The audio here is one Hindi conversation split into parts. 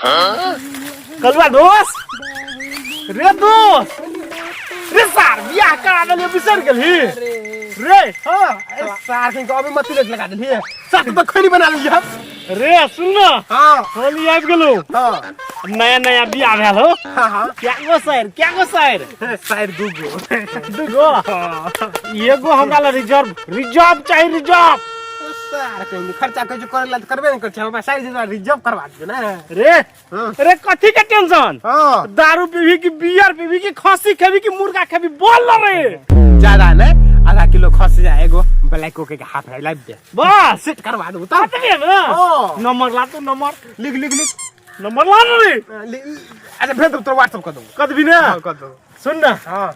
कलवा दोस्त रे दोस्त रे सार बियाह करा देले बिसर गेली रे हां सार के अभी मत लगा देली साथ तो खनी बना लिया रे सुन न हां होली आबि गेलो हां नया नया बियाह भेल हो हां क्या गो शायर शायर दुगो एगो हमरा ला रिजर्व चाहिए रिजर्व सार कहीं खर्चा कुछ करला त करबे न कर हम शायर रिजर्व करवा दे ना रे कथी के टेंशन हां दारू पीवी की बियर पीवी की खसी खेबी की मुर्गा खेबी बोल रे ज्यादा नहीं आधा किलो खस जाए एगो ब्लैक कोके के हाथ लाइव दे बस सेट करवा दो त ना नंबर ला तू नंबर लिख नंबर ला रे अच्छा भेज तो व्हाट्सएप कर दूं कर भी ना कर दो सुन ना हां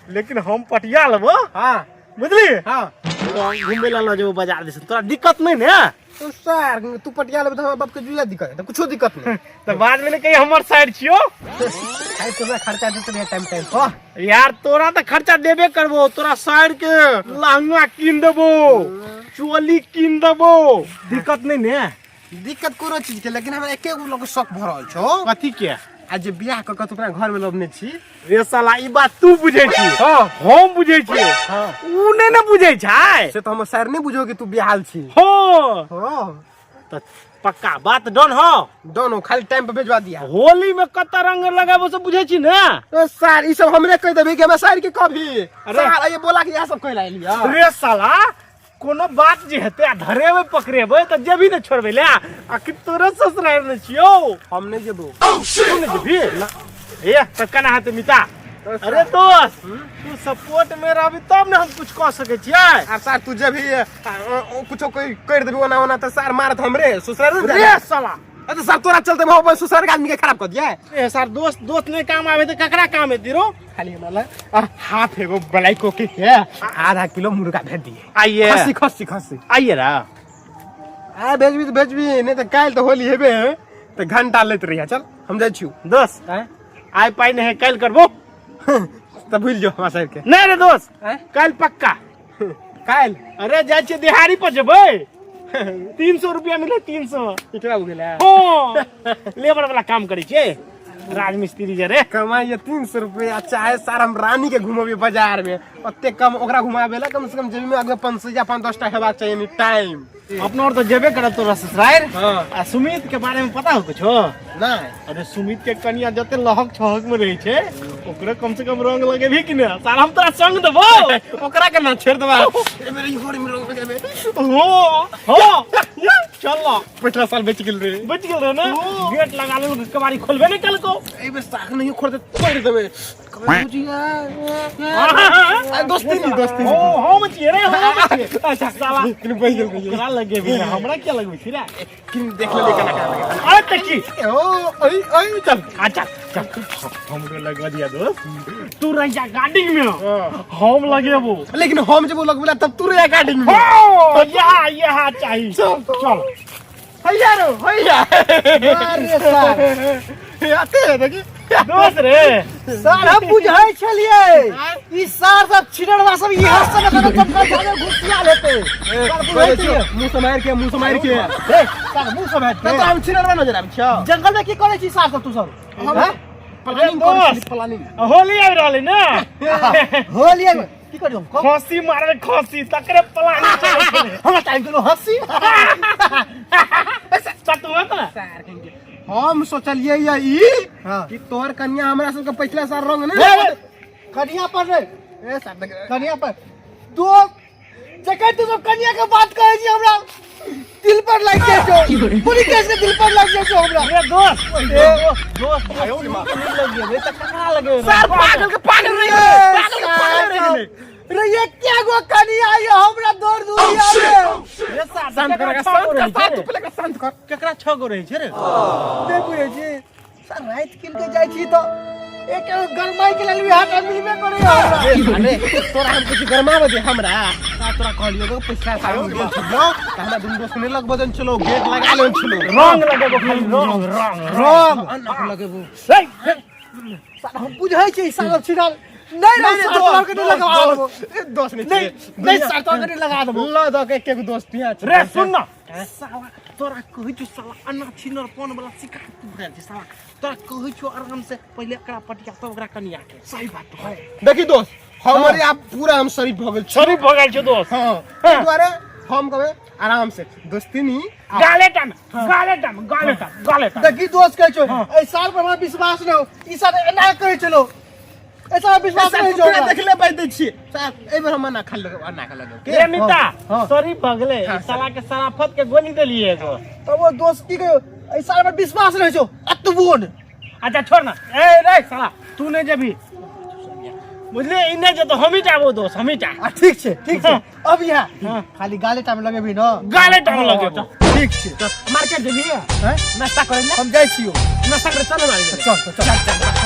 लेकिन हम पटिया लेबो हां बुझली हां घूमे ला जो बाजार दिस तोरा दिक्कत नहीं ना तो सर तू पटियाला में बाप के जुला दिक्कत है तो कुछो दिक्कत नहीं तो बाद में कहीं हमर साइड छियो आई तो खर्चा देते टाइम हो यार तोरा तो खर्चा देबे करबो तोरा साइड के लहंगा किन देबो चोली किन देबो दिक्कत नहीं ने दिक्कत कोनो चीज के लेकिन हमरा एके गो लोग शौक भ रहल छौ कथी के आज जे बियाह क के तोरा घर में लोभने छी रे साला ई बात तू बुझै छी हां हम बुझै छी हां ऊ नहीं ना बुझै छै से तो हम सर नहीं बुझो कि तू बिहाल छी हो हां तो पक्का बात डन हो दोनों खाली टाइम पे भेजवा दिया होली में कत रंग लगाबो से बुझै छी ना तो सर ई सब हमरे कह देबे कि हम सर के कभी अरे ये बोला कि यह सब कह लिया रे साला कोनो बात जे हेते धरेबे पकड़ेबे त जेबी न छोड़बे ले आखिर तोरे ससुराल में छियो हम नहीं जेबो तू न जेबी ए त कना हाथ मिटा अरे दोस्त तू सपोर्ट में रहबी तब न हम कुछ कह सके छियै आ सर तू जब भी कुछो कोई कर देबी ओना त सर मारत हमरे ससुराल रे साला अरे सर तोरा चलते हम ससुराल के आदमी के खराब कर दिया ए सर दोस्त नहीं काम आवे त ककरा काम है तीरो खाली हमरा हाथ एगो ब्लैक कोके के आधा किलो मुर्गा भेज दिए आइए खस्सी आइए रा आ भेजबी नहीं त काल तो होली हेबे त घंटा लेत रहिया चल हम जाय छी दोस्त आइ पाई नहीं कल करबो त भूल जो हमरा सर के नहीं रे दोस्त कल पक्का काल अरे जाय छी दिहाड़ी पर जेबै 300 रुपया मिले 300 इतना हो गेला हां लेबर वाला काम करे छे राजमिस्त्री जे रे कमाइए 300 रुपया चाहे सर हम रानी के घुमाबे बाजार में ओते कम ओकरा घुमाबेला कम से कम जेबी में आगे 500 या 5-10 टा हेबाक चाहिए एनी टाइम अपना और तो जेबे करत तो ससुराल हां आ सुमित के बारे में पता हो कुछ नहीं अरे सुमित के कनिया जते लहक छहक में रही छे ओकरे कम से कम रंग लगे भी कि ना सारा हम तोरा संग देबो ओकरा के ना छेड़ देबा मेरे घर में रंग लगाबे हो चल पिछला साल बेच गेल रे ना गेट लगा ले कबाड़ी खोलबे नहीं कल को ए बे साख नहीं खोल दे छोड़ देबे दोस्ती हो हम छिए रे हम अच्छा साला किन बह गेल ओकरा लगे भी ना हमरा क्या लगबे छी रे किन देख ले केना का लगे अरे तकी ओ ओई चल अच्छा चल हमरे लगा दिया दोस्त तू रह जा गाड़ी में हम लगेबो लेकिन हम जब लगबला तब तू रे गाड़ी में हो यहाँ चाहिए चल हैया अरे सर आते है देखी दोस्त रे सर हम बुझाई छलिए ई सर सब छिड़वा सब ई हाथ से कर सब जाने घुसिया लेते मुंह समार के ए सर मुंह सब है तो हम छिड़वा नजर आब छ जंगल में की करे छी सर सब तू सब हैं प्लानिंग होली आ रहले ना होलिया में की करियो खसी मारे खसी तकरे प्लानिंग चले हम टाइम के हंसी सतुआ त हम सोचलिए ई कि तोर कन्या हमरा सब के पिछला साल रंग नहीं कन्या पर रे ए सर कन्या पर तो जकर तू सब कन्या के बात करे छी हमरा दिल पर लग जाए छो पूरी केस के दिल पर लग जाए छो हमरा रे दोस्त आयो लग गए रे त ककरा लगे सर पागल रे रे ये क्या गो कन्या ये हमरा दौड़ दुनिया में रे शांत कर तू पहले शांत कर केकरा 6 गो रही छे रे दे बुझे छी सर रात किन के जाई छी तो एक गरमाई के लेल हाथ मिलबे करे हमरा अरे तोरा हम कुछ गरमावे दे हमरा का तोरा कहलियो तो पिछला साल हम गेल छलो हमरा दुन दोस्त ने लग बदन चलो गेट लगा ले छलो रंग लगेबो खाली रंग अन्ना लगेबो सर हम बुझाई छी सर छिड़ल नहीं रे सर तो के लगा देबो दोस्त नहीं नहीं सर तो के लगा देबो ला दो के दोस्त यहाँ रे सुन ना साला तोरा कहै छौ साला अन्ना छिनर पन वाला शिकायत तू भेल छै साला तोरा कहै छौ आराम से पहले एकरा पटिया तब ओकरा कनिया के सही बात है देखी दोस्त हमारे आप पूरा हम शरीफ हो गेल शरीफ हो गेल छौ दोस्त हां ताहि दुआरे हम कहबे आराम से दोस्ती नहीं गालेटा देखी दोस्त कहै छौ ए साल पर हमरा विश्वास न हो ई साल एना कहै छलो ऐसा विश्वास नहीं जो देख ले बात दै छी साहब ए बेर हम ना खा लगे ना खा लगे ए मिता शरीफ हो गेले साला के सराफत के गोली देलिए एगो तो वो दोस्त की कहो ए साल पर विश्वास नहीं छौ अतबोन अच्छा छोड़ ना ए रे साला तू नहीं जेबी बुझले इने जे तो हम ही जाबो दोस्त हम ही जा ठीक छे अब यहाँ खाली गाले टाइम लगे भी न गाले टांग लगे ठीक छे मार्केट जेबी हैं नाश्ता करे हम जाई छियो नाश्ता करे चलो मारी चल